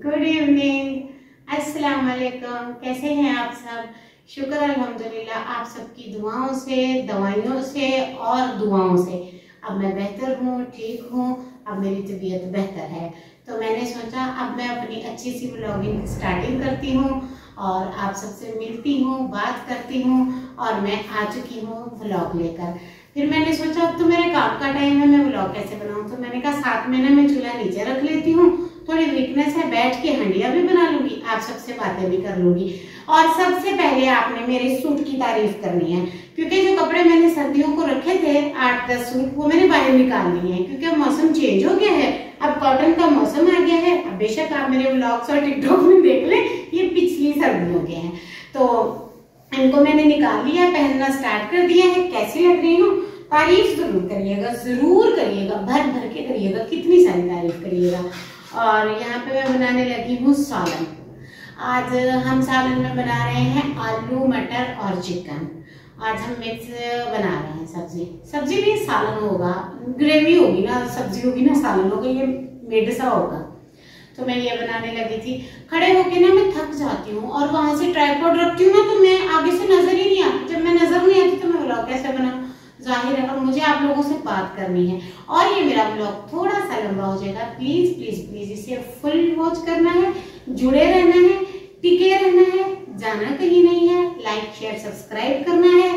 Good evening, अस्सलाम वालेकुम। कैसे हैं आप सब? शुक्र अल्हम्दुलिल्लाह आप सबकी दुआओं से, दवाइयों से और दुआओं से अब मैं बेहतर हूँ, ठीक हूँ। अब मेरी तबीयत बेहतर है, तो मैंने सोचा अब मैं अपनी अच्छी सी व्लॉगिंग स्टार्टिंग करती हूँ और आप सबसे मिलती हूँ, बात करती हूँ। और मैं आ चुकी हूँ व्लॉग लेकर। फिर मैंने सोचा अब तो मेरे काम का टाइम है, मैं व्लॉग कैसे बनाऊँ। तो मैंने कहा साथ में ना मैं चूल्हा नीचे रख लेती हूँ, थोड़ी वीकनेस है, बैठ के हंडिया भी बना लूंगी, आप सबसे बातें भी कर लूंगी। और सबसे पहले आपने मेरे सूट की तारीफ करनी है, क्योंकि जो कपड़े मैंने सर्दियों को रखे थे 8-10 सूट, वो मैंने बाहर निकाल लिए हैं, क्योंकि अब मौसम चेंज हो गया है, अब कॉटन का मौसम आ गया है। अब बेशक आप मेरे व्लॉग्स और टिकटॉक में देख लें, ये पिछली सर्दियों के हैं, तो इनको मैंने निकाल लिया, पहनना स्टार्ट कर दिया है। कैसी लग रही हूँ? तारीफ जरूर करिएगा, जरूर करिएगा, भर भर के करिएगा, कितनी सारी तारीफ करिएगा। और यहाँ पे मैं बनाने लगी हूँ सालन। आज हम सालन में बना रहे हैं आलू मटर और चिकन। आज हम मिक्स बना रहे हैं सब्जी भी सालन होगा, ग्रेवी होगी ना, सब्जी होगी ना, सालन होगा, ये मेड सा होगा। तो मैं ये बनाने लगी थी। खड़े होके ना मैं थक जाती हूँ और वहां से ट्राइपॉड रखती हूँ ना, तो मैं आगे से नजर ही नहीं आती। जब मैं नजर नहीं आती तो मैं व्लॉग कैसे बनाऊँ? जाहिर है, और मुझे आप लोगों से बात करनी है और ये मेरा व्लॉग थोड़ा सा लंबा हो जाएगा। प्लीज प्लीज प्लीज इसे फुल वॉच करना है, जुड़े रहना है, टिके रहना है, जाना कहीं नहीं है। लाइक शेयर सब्सक्राइब करना है,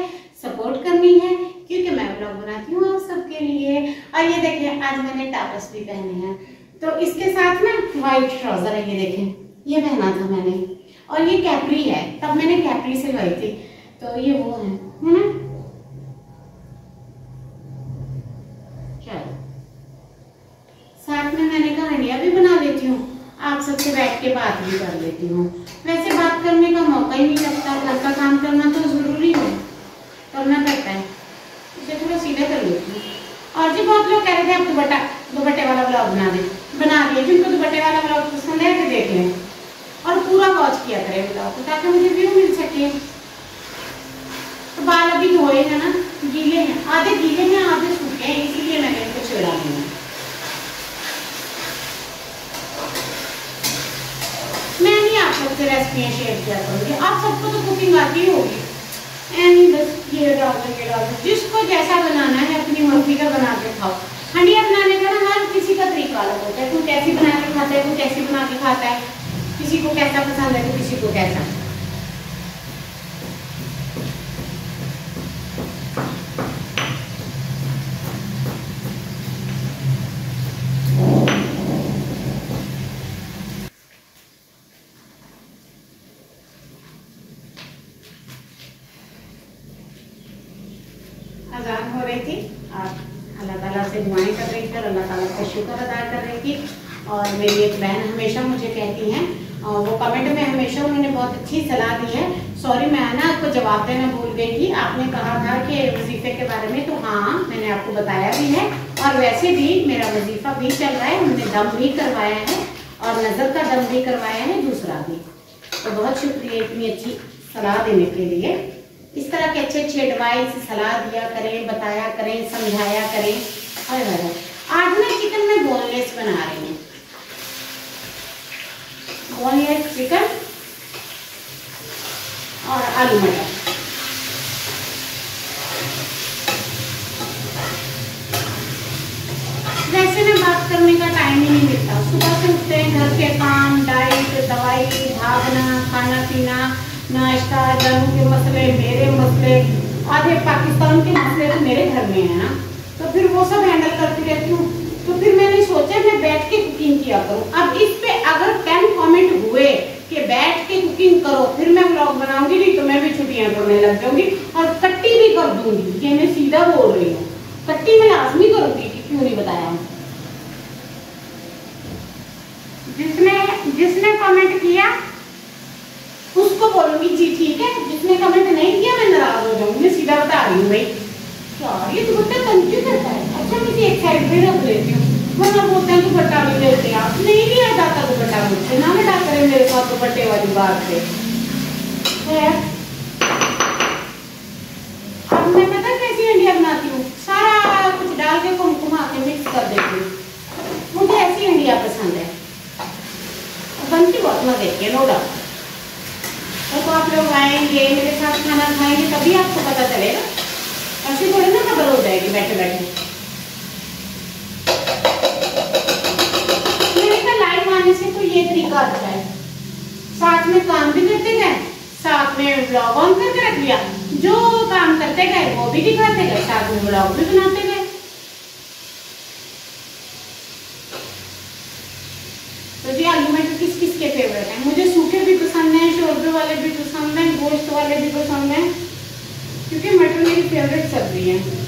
सपोर्ट करनी है, क्योंकि मैं व्लॉग बनाती हूँ आप सबके लिए। और ये देखिए आज मैंने टापस भी पहने हैं, तो इसके साथ ना व्हाइट ट्राउजर है, ये देखें, ये पहना था मैंने। और ये कैप्री है, तब मैंने कैप्री सिलवाई थी, तो ये वो है ना। साथ में मैंने कहा हंडिया भी बना लेती हूँ, आप सबसे बैठ के बात भी कर लेती हूँ। वैसे बात करने का मौका ही नहीं लगता, घर का काम करना तो जरूरी है, करना पड़ता है, इसे थोड़ा सीधा कर लेती हूँ। और जी बहुत लोग कह रहे थे आप दुपट्टे वाला ब्लॉग बना दिए। जिनको दुपट्टे वाला ब्लॉग पसंद है तो देख लें और पूरा वॉच किया करें ब्लॉग को, ताकि मुझे व्यू मिल सके। तो बाल अभी धोए हैं ना, गीले हैं, आधे गीले हैं आधे सूखे हैं, इसीलिए मैंने इनको छिड़ा लिया। मैं नहीं आप सबसे रेसिपियाँ शेयर किया करूँगी, आप सबको तो कुकिंग आती होगी, बस ये डाल दो, जिसको जैसा बनाना है अपनी मर्जी का बना के खाओ। हंडिया बनाने का ना हर किसी का तरीका अलग होता है, कोई कैसी बना के खाता है, कोई कैसी बना के खाता है, किसी को कैसा पसंद है तो किसी को कैसा। अजान हो रही थी और अल्लाह ताला से दुआएं कर रही थी और अल्लाह ताला का शुक्र अदा कर रही थी। और मेरी एक बहन हमेशा मुझे कहती हैं, और वो कमेंट में हमेशा उन्होंने बहुत अच्छी सलाह दी है। सॉरी मैं ना आपको जवाब देना भूल गई थी, आपने कहा था कि वजीफे के बारे में, तो हाँ मैंने आपको बताया भी है। और वैसे भी मेरा वजीफा भी चल रहा है, हमने दम भी करवाया है और नजर का दम भी करवाया है, दूसरा भी। तो बहुत शुक्रिया इतनी अच्छी सलाह देने के लिए। इस तरह के अच्छे अच्छे एडवाइस सलाह दिया करें, बताया करें, समझाया करें। और आज ना चिकन में बोनलेस बना रही हूँ, बोनलेस चिकन और आलू मटर। वैसे में बात करने का टाइम ही नहीं मिलता, सुबह से उठते हैं, घर के काम, डाइट, दवाई, भागना, खाना पीना, नाश्ता, घरों के मसले, मेरे मसले, आधे पाकिस्तान के मसले तो मेरे घर में है ना, तो फिर वो सब हैंडल करती रहती हूँ। तो फिर मैंने सोचा मैं बैठ के कुकिंग किया करूँ। अब इस पे अगर 10 कमेंट हुए कि बैठ के कुकिंग करो, फिर मैं व्लॉग बनाऊंगी, नहीं तो मैं भी छुट्टियां करने लग जाऊंगी और कट्टी भी कर दूंगी। ये मैं सीधा बोल रही हूँ, कट्टी मैं लाजमी करूंगी, क्यों नहीं बताया। जिसने कमेंट किया उसको बोलूंगी जी ठीक है, जिसने कमेंट नहीं किया मैं नाराज हो जाऊंगी, मैं सीधा बता रही हूँ भाई। यार ये दुपट्टा तंग क्यों करता है? अच्छा मैं एक साइड पे रख लेती हूँ, वरना बोलते हैं दुपट्टा भी लेते हैं आप। नहीं लिया जाता दुपट्टा मुझसे, ना बेटा करें मेरे साथ दुपट्टे वाली बात पे। अब मैं पता कैसी हंडिया बनाती हूँ, सारा कुछ डाल के घुमा के मिक्स कर देती हूँ। मुझे ऐसी हंडिया पसंद है। बैठे बैठे। मेरे का लाइव आने से तो ये तरीका अच्छा है, साथ में काम भी करते गए, साथ में व्लॉग ऑन करके रख लिया, जो काम करते गए वो भी दिखाते गए, साथ में व्लॉग भी बनाते गए। तो जी आलू मटर किस किस के फेवरेट हैं? मुझे सूखे भी पसंद हैं, शोरबे वाले भी पसंद हैं, गोश्त वाले भी पसंद हैं, क्योंकि मटर मेरी फेवरेट सब्जी है।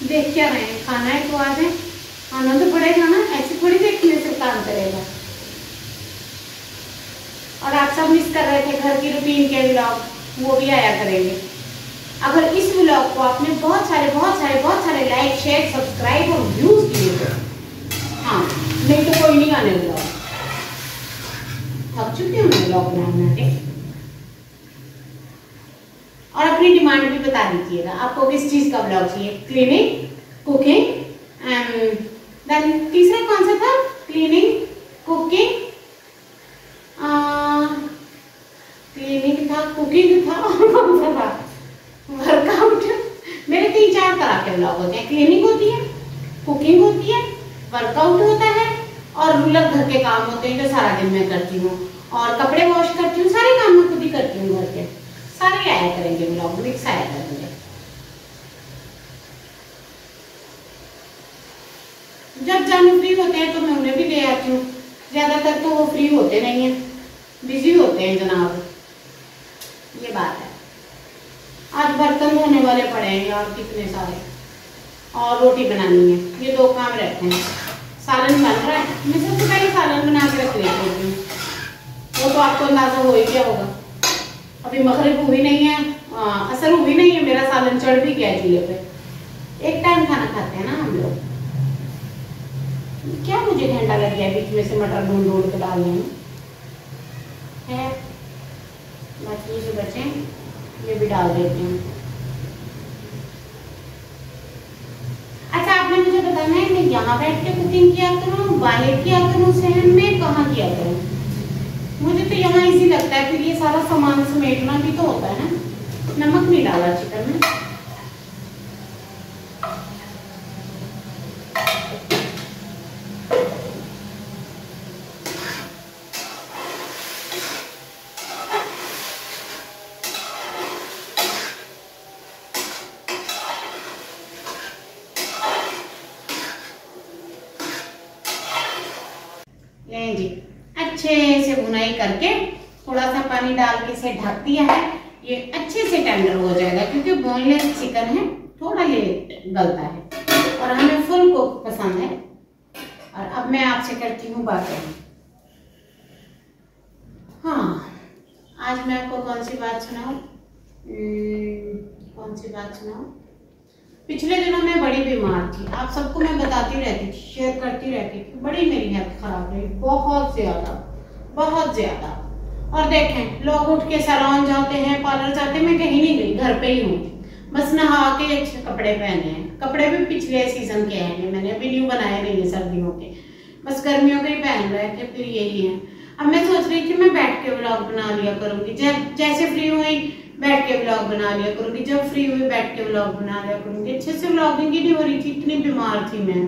देख क्या रहे हैं? खाना है तो आ जाए, खाना तो पड़ेगा ना, ऐसे थोड़ी देखने से काम करेगा। और आप सब मिस कर रहे थे घर की रूटीन के व्लॉग, वो भी आया करेंगे। अगर इस व्लॉग को आपने बहुत सारे लाइक, शेयर, सब्सक्राइब और व्यूज दिए तो हाँ, नहीं तो कोई नहीं आने व्लॉग। थक चुकी हूँ मैं व्लॉग बना के। और अपनी डिमांड भी बता दीजिएगा, आपको किस चीज का व्लॉग चाहिए? क्लीनिंग, कुकिंग, देन तीसरा कौन सा था? क्लीनिंग, कुकिंग, क्लीनिंग था, कुकिंग था, और कौन सा था? वर्कआउट। मेरे 3-4 तरह के व्लॉग होते हैं। क्लीनिंग होती है, कुकिंग होती है, वर्कआउट होता है, और रूलर घर के काम होते हैं जो सारा दिन मैं करती हूँ, और कपड़े वॉश करती हूँ, सारे काम मैं खुद ही करती हूँ घर के। सारे आया करेंगे व्लॉग, मिक्स आया करेंगे। जब जानू फ्री होते हैं तो मैं उन्हें भी ले आती हूँ, ज्यादातर तो वो फ्री होते नहीं है, बिजी होते हैं जनाब, ये बात है। आज बर्तन धोने वाले पड़े हैं यार कितने सारे, और रोटी बनानी है, ये 2 काम रहते हैं। सालन बन रहा है, मैं सबसे पहले सालन बना के रख लेती हूँ, वो तो आपको अंदाजा हो ही गया होगा। अभी मगरिब हुई नहीं है, असर हुई नहीं है, मेरा सालन चढ़ भी गया चूल्हे पे। एक टाइम खाना खाते हैं ना हम लोग। क्या मुझे घंटा लग गया बीच में से मटर ढूंढ के डालने में है, मछली से बचे, ये भी डाल देती हूँ। अच्छा, आपने मुझे बताना है मैं यहाँ बैठ के कुकिंग किया करूँ, बाहर किया करूँ, शहर में कहाँ किया करूँ? मुझे तो यहाँ इजी लगता है, फिर ये सारा सामान समेटना भी तो होता है ना। नमक नहीं डाला चिकन में। लें जी, अच्छे से भुनाई करके थोड़ा सा पानी डाल के इसे ढक दिया है। ये अच्छे से टेंडर हो जाएगा, क्योंकि बोनलेस चिकन है, थोड़ा लेट गलता है, और हमें फुल कुक पसंद है। और अब मैं आपसे करती हूँ बातें। हाँ, आज मैं आपको कौन सी बात सुनाऊं? पिछले दिनों मैं बड़ी बीमार थी, आप सबको मैं बताती रहती थी, शेयर करती रहती थी। बड़ी मेरी हेल्थ खराब रही, बहुत ज्यादा। और देखें, लोग उठ के सैलून जाते हैं, पार्लर जाते हैं, मैं कहीं नहीं गई, घर पे ही हूँ। बस नहा के अच्छे कपड़े पहने हैं, कपड़े भी पिछले सीजन के हैं, मैंने अभी न्यू बनाए नहीं है सर्दियों के, बस गर्मियों के ही पहन रहे थे, फिर यही है। अब मैं सोच रही थी मैं बैठ के व्लॉग बना लिया करूंगी, जैसे फ्री हुई बैठ के व्लॉग बना लिया करूंगी, जब फ्री हुई बैठ के व्लॉग बना लिया करूंगी। अच्छे से व्लॉगिंग ही नहीं हो रही थी, इतनी बीमार थी मैं।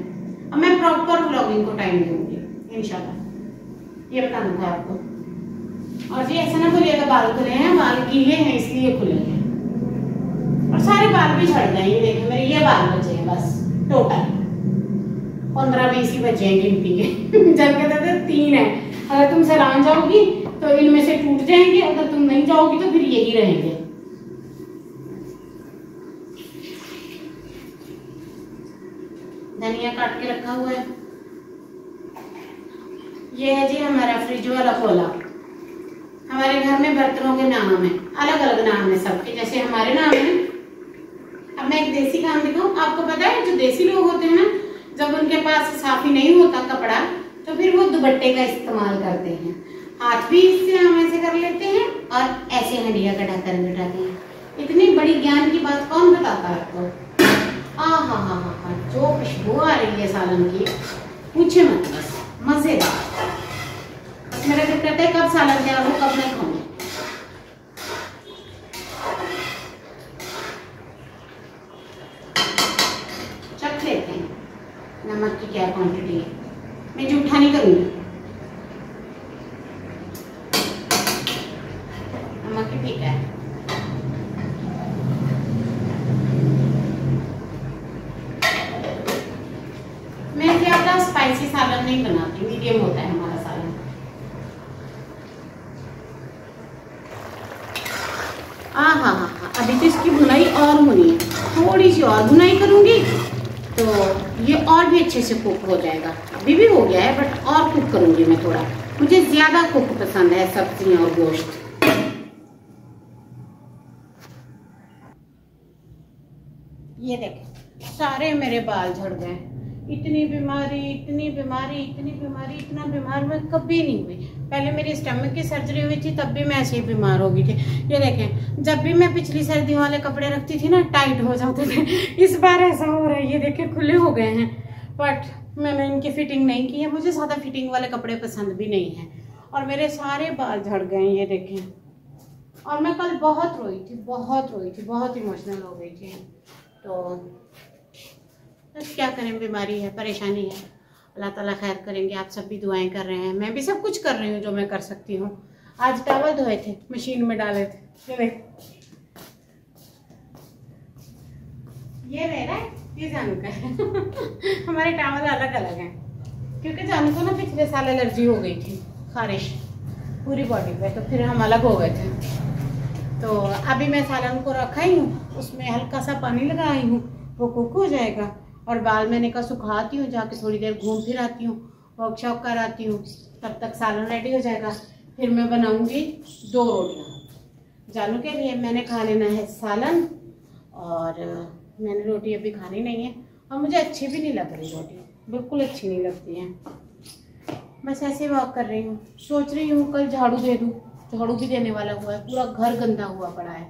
अब मैं प्रॉपर व्लॉगिंग को टाइम दूंगी इंशाल्लाह, ये बताना था आपको। और जी ऐसा ना बोलिएगा बाल खुले हैं, बाल गीले हैं इसलिए खुले हैं, और सारे बाल भी झड़ गए। ये देखिए मेरे ये बाल बचे हैं बस, टोटल 15-20 ही बचे हैं गिनती के। जब कहते थे 3 है, अगर तुम सैलून जाओगी तो इनमें से टूट जाएंगे, अगर तुम नहीं जाओगी तो फिर यही रहेंगे। धनिया काट के रखा हुआ है। ये है जी हमारा फ्रिज वाला खोला। हमारे घर में बर्तनों के नाम है, अलग अलग नाम है सबके, जैसे हमारे नाम है। अब मैं एक देसी काम दिखाऊं आपको। पता है जो देसी लोग होते हैं ना, जब उनके पास साफी नहीं होता कपड़ा, तो फिर वो दुपट्टे का इस्तेमाल करते हैं। हाथ भी इससे हम ऐसे कर लेते हैं, और ऐसे हंडिया का ढक्कन बिठाते हैं। इतनी बड़ी ज्ञान की बात कौन बताता है आपको? हाँ, जो खुशबू आ रही है सालन की, पूछे मत, बस मजेदार। मेरा दिल करता है कब सालन तैयार हो, कब मैं खाऊं। चख लेते हैं नमक की क्या क्वांटिटी है। मैं जूठा नहीं करूंगी, नमक ही ठीक है। मैं ज्यादा स्पाइसी सालन नहीं बनाती, मीडियम होता है हमारा सालन। हाँ, अभी तो इसकी भुनाई और होनी है, थोड़ी सी और भुनाई करूंगी तो ये और भी अच्छे से कुक हो जाएगा। अभी भी हो गया है बट और कुक करूंगी मैं थोड़ा, मुझे ज्यादा कुक पसंद है सब्जियां और गोश्त। ये देखें सारे मेरे बाल झड़ गए। इतनी बीमारी, इतनी बीमारी, इतनी बीमारी, इतना बीमार मैं कभी नहीं हुई। पहले मेरी स्टमक की सर्जरी हुई थी तब भी मैं ऐसे ही बीमार हो गई थी। ये देखें जब भी मैं पिछली सर्दियों वाले कपड़े रखती थी ना टाइट हो जाते थे, इस बार ऐसा हो रहा है। ये देखें खुले हो गए हैं बट मैंने इनकी फिटिंग नहीं की है। मुझे ज़्यादा फिटिंग वाले कपड़े पसंद भी नहीं है और मेरे सारे बाल झड़ गए हैं। ये देखें और मैं कल बहुत रोई थी, बहुत इमोशनल हो गई थी। तो बस क्या करें, बीमारी है, परेशानी है। अल्लाह ताला खैर करेंगे। आप सब भी दुआएं कर रहे हैं, मैं भी सब कुछ कर रही हूँ जो मैं कर सकती हूँ। आज टावल धोए थे, मशीन में डाले थे। ये मेरा है, ये जानू का है। हमारे टावल अलग अलग हैं क्योंकि जानू को ना पिछले साल एलर्जी हो गई थी, खारिश पूरी बॉडी पे, तो फिर हम अलग हो गए थे। तो अभी मैं सालन को रखा ही हूँ, उसमें हल्का सा पानी लगाई हूँ, वो कुक हो जाएगा। और बाल मैंने कहा सुखाती हूँ, जाके थोड़ी देर घूम फिर आती हूँ, वॉक शॉक कर आती हूँ, तब तक सालन रेडी हो जाएगा। फिर मैं बनाऊँगी 2 रोटियाँ जानू के लिए। मैंने खा लेना है सालन और मैंने रोटी अभी खानी नहीं है और मुझे अच्छी भी नहीं लग रही रोटी, बिल्कुल अच्छी नहीं लगती है। बस ऐसे वॉक कर रही हूँ, सोच रही हूँ कल झाड़ू दे दूँ। झाड़ू भी देने वाला हुआ है, पूरा घर गंदा हुआ पड़ा है,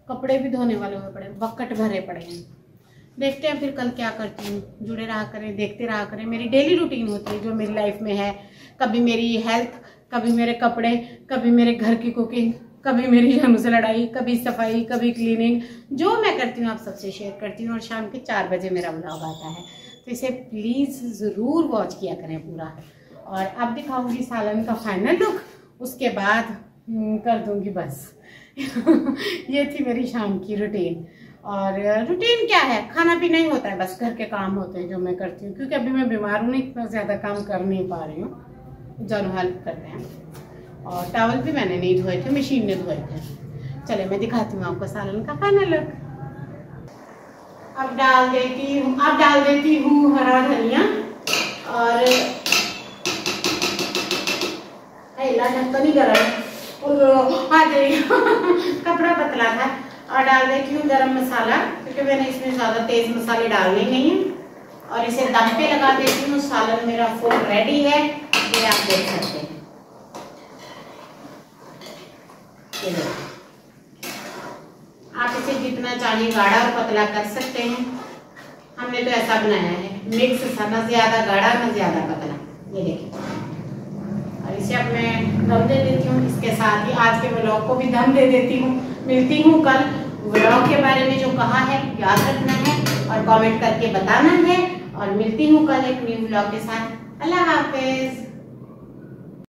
कपड़े भी धोने वाले हुए पड़े, बकेट भरे पड़े हैं। देखते हैं फिर कल क्या करती हूँ। जुड़े रहा करें, देखते रहा करें। मेरी डेली रूटीन होती है जो मेरी लाइफ में है, कभी मेरी हेल्थ, कभी मेरे कपड़े, कभी मेरे घर की कुकिंग, कभी मेरी जानू से लड़ाई, कभी सफाई, कभी क्लीनिंग, जो मैं करती हूँ आप सबसे शेयर करती हूँ। और शाम के 4 बजे मेरा व्लॉग आता है, तो इसे प्लीज़ ज़रूर वॉच किया करें पूरा। और अब दिखाऊंगी सालन का फाइनल लुक, उसके बाद कर दूंगी बस। ये थी मेरी शाम की रूटीन। और रूटीन क्या है, खाना पीना ही होता है, बस घर के काम होते हैं जो मैं करती हूँ, क्योंकि अभी मैं बीमार हूँ, इतना ज़्यादा काम कर नहीं पा रही हूँ। जानू हेल्प करते हैं। और टावल भी मैंने नहीं धोए थे, मशीन ने धोए थे। चले मैं दिखाती हूँ आपको सालन का फाइनल लुक। अब डाल देती हूँ हरा धनिया और ढक्कन ही गरम कपड़ा पतला था। और डाल देती हूँ गरम मसाला, क्योंकि मैंने इसमें ज़्यादा तेज मसाले डालने नहीं है। और इसे दम पे लगा देती हूँ। सालन मेरा फुल रेडी है, ये आप देख सकते हैं। आप इसे जितना चाहे गाढ़ा और पतला कर सकते हैं। हमने तो ऐसा बनाया है, मिक्स सा, ना ज्यादा गाढ़ा ना ज्यादा पतला। ये देखिए, और इसे अब मैं दम दे देती हूँ। इसके साथ ही आज के व्लॉग को भी दम दे देती हूँ। मिलती हूँ कल। व्लॉग के बारे में जो कहा है याद रखना है और कमेंट करके बताना है। और मिलती हूँ कल एक न्यू व्लॉग के साथ। अल्लाह हाफिज।